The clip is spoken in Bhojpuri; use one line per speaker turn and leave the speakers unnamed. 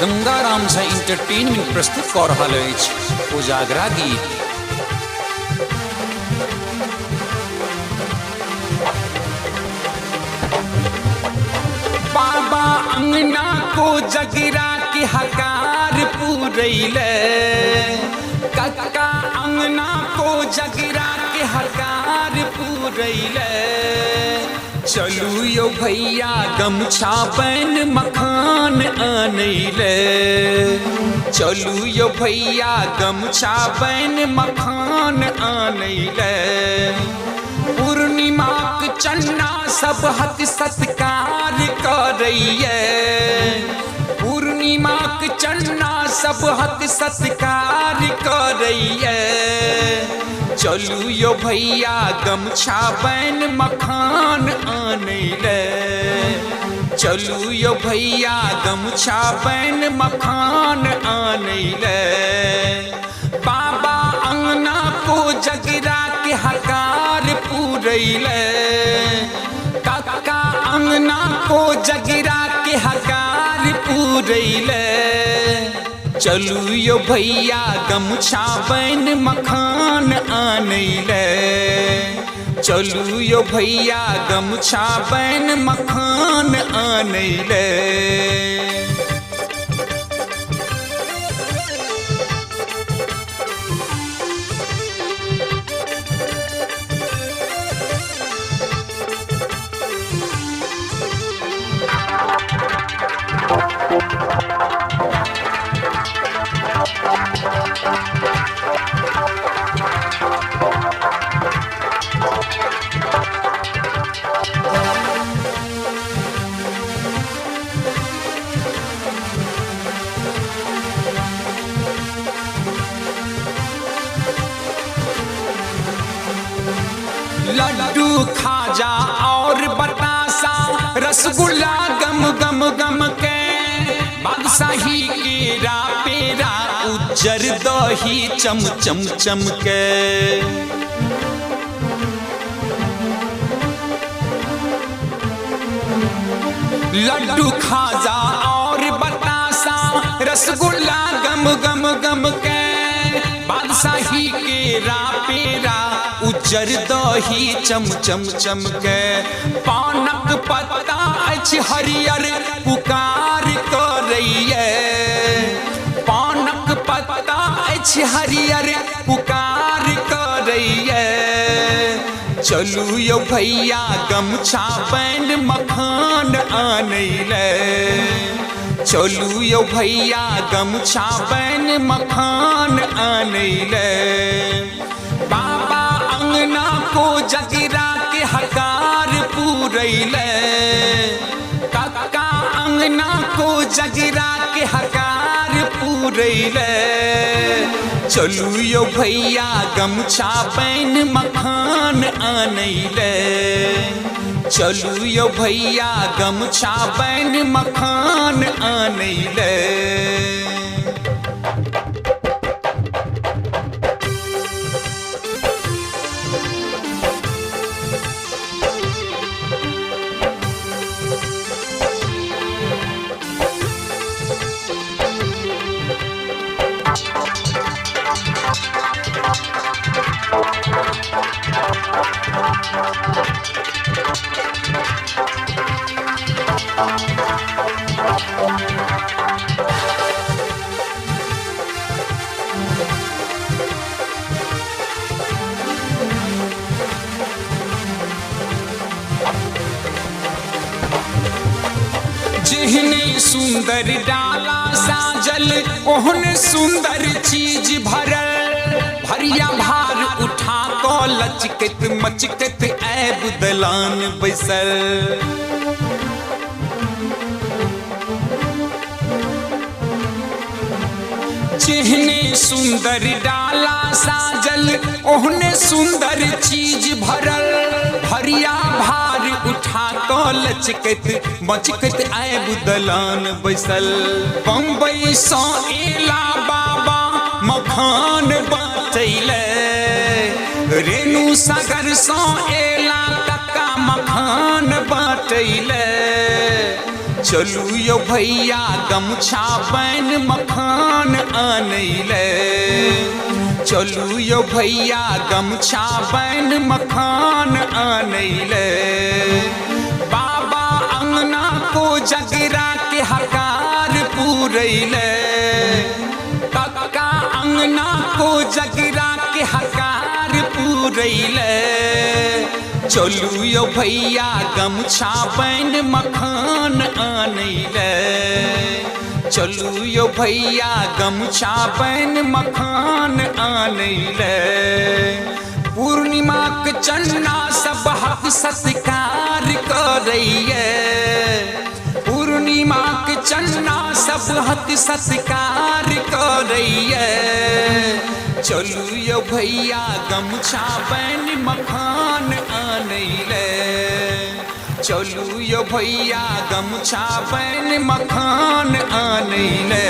गंगाराम झा एंटरटेनमेंट प्रस्तुत कऽ रहल अछि उजागरा गीत। बाबा अंगना को जगरा के हकार पूरैले, कक्का अंगना को जगरा के हकार पूरैले। चलू यो भैया गमछा बैन मखान आनैले, चलू यो भैया गमछा बैन मखान आनैले। पूर्णिमाक चन्ना सब हत सत्कार करैये, पूर्णिमाक चन्ना सब हत सत्कार करैये। चलू यो भैया गमछा बैन मखान आनैले, चलू यो भैया गमछा बैन मखान आनैले। बाबा अंगना को जगरा के हकार पूरैले, कक्का अंगना को जगरा के हकार पूरैले। चलू यो भैया गमछा बैन मखान आनैले, चलू यो भैया गमछा बैन मखान आनैले। लड्डू खाजा और बतासा रसगुल्ला गम गम गम के, बादशाही केरा पेरा उज्जर दही चम चम चम के। लड्डू खाजा और बतासा रसगुल्ला गम गम गम के, बादशाही केरा पेरा उज्जर दही चम चम चम के। पानक पत्ता अछि हरियर पुकार करैये, पानक पत्ता अछि हरियर पुकार करैये। चलू यो भैया गमछा बैन मखान आनैले, चलू यो भैया गमछा बैन मखान आनैले। बाबा अंगना को जगरा के हकार पूरैले, कक्का अंगना को जगरा के हकार पूरैले। चलू यो भैया गमछा बैन मखान आनैले, चलू यो भैया गमछा बैन मखान आनैले। जिहने सुंदर डाला साजल ओहने सुंदर चीज भरल, भरिया भार उठा को लचकत मचकत ऐब दलान बैसल। जिहने सुंदर डाला साजल ओहने सुंदर चीज भरल, भरिया भार उठा तो लचकत मचकत ऐब दलान बैसल। बम्बई सौ एला बाबा मखान बाटैले, रेणु सागर सो एला कक्का मखान बाटैले चलू यो भैया गमछा बैन मखान आनैले चलू यो भैया गमछा बैन मखान आनैले बाबा अंगना को जगरा के हकार पूरैले कक्का अंगना को जगरा के हकार पूरैले चलू यो भैया गमछा बैन मखान आनैले चलू यो भैया गमछा बैन मखान आनैले पूर्णिमा के चन्ना सब हक सत्कार करैये पूर्णिमा के चन्ना सब हक सत्कार करैये चलू यो भैया गमछा बैन मखान आनैले चलू यो भैया गमछा बैन मखान आनैले।